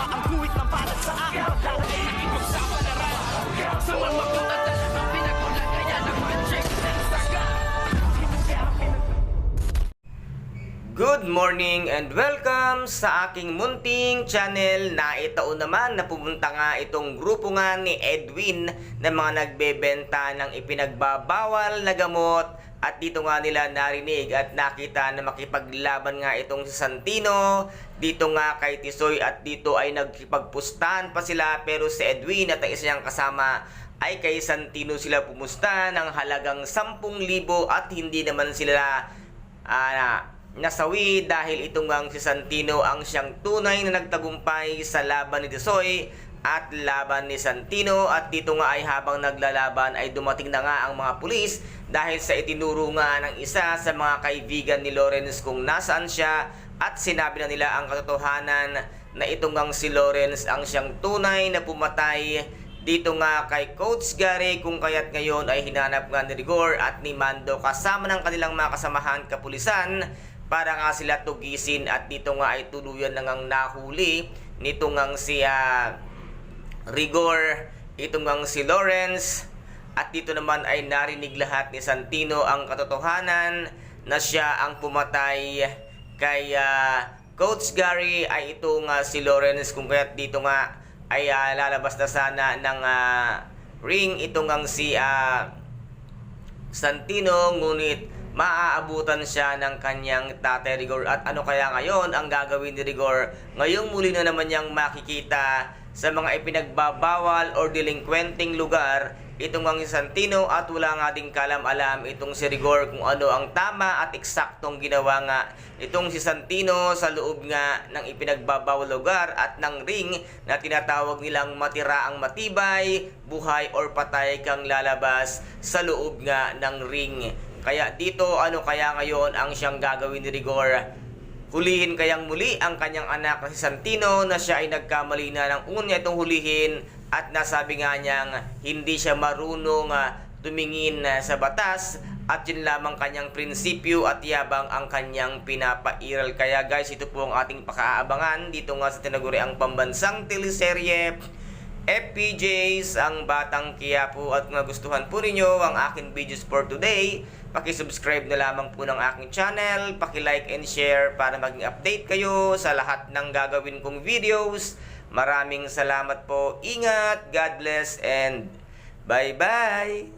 ang kuwit ng balat sa akin. Lahat ay ipagsapalaran sa mga at talagang pinagmulan. Kaya nag-magic ng saga. Good morning and welcome sa aking munting channel na itaon naman na pumunta nga itong grupo nga ni Edwin na mga nagbebenta ng ipinagbabawal na gamot at dito nga nila narinig at nakita na makipaglaban nga itong si Santino dito nga kay Tisoy at dito ay nagkipagpustahan pa sila pero si Edwin at ang isa niyang kasama ay kay Santino sila pumusta ng halagang 10,000 at hindi naman sila nasawi dahil itong ang si Santino ang siyang tunay na nagtagumpay sa laban ni Tisoy at laban ni Santino at dito nga ay habang naglalaban ay dumating na nga ang mga pulis dahil sa itinuro nga ng isa sa mga kaibigan ni Lawrence kung nasaan siya at sinabi na nila ang katotohanan na itong ang si Lawrence ang siyang tunay na pumatay dito nga kay Coach Gary kung kaya't ngayon ay hinanap nga ni Rigor at ni Mando kasama ng kanilang mga kasamahan kapulisan para nga sila tugisin at dito nga ay tuluyan na ngang nahuli nito ngang si Rigor, itong ngang si Lawrence at dito naman ay narinig lahat ni Santino ang katotohanan na siya ang pumatay kay Coach Gary ay ito nga si Lawrence kung kaya't dito nga ay lalabas na sana ng ring itong ngang si Santino ngunit maaabutan siya ng kanyang tatay Rigor. At ano kaya ngayon ang gagawin ni Rigor? Ngayong muli na naman niyang makikita sa mga ipinagbabawal or delinquenting lugar itong ang Santino at wala nga ding kalam-alam itong si Rigor kung ano ang tama at eksaktong ginawa nga itong si Santino sa loob nga ng ipinagbabawal lugar at ng ring na tinatawag nilang matira ang matibay, buhay or patay kang lalabas sa loob nga ng ring. Kaya dito, ano kaya ngayon ang siyang gagawin ni Rigor? Hulihin kayang muli ang kanyang anak na si Santino na siya ay nagkamali na ng una itong hulihin at nasabi nga niyang hindi siya marunong tumingin sa batas at yun lamang kanyang prinsipyo at yabang ang kanyang pinapairal. Kaya guys, ito po ang ating pakaabangan dito nga sa tinaguri ang pambansang teleserye FPJs, ang Batang Quiapo. At kung nagustuhan po ninyo ang aking videos for today, paki-subscribe na lamang po ng aking channel, paki-like and share para maging update kayo sa lahat ng gagawin kong videos. Maraming salamat po. Ingat, God bless, and bye-bye!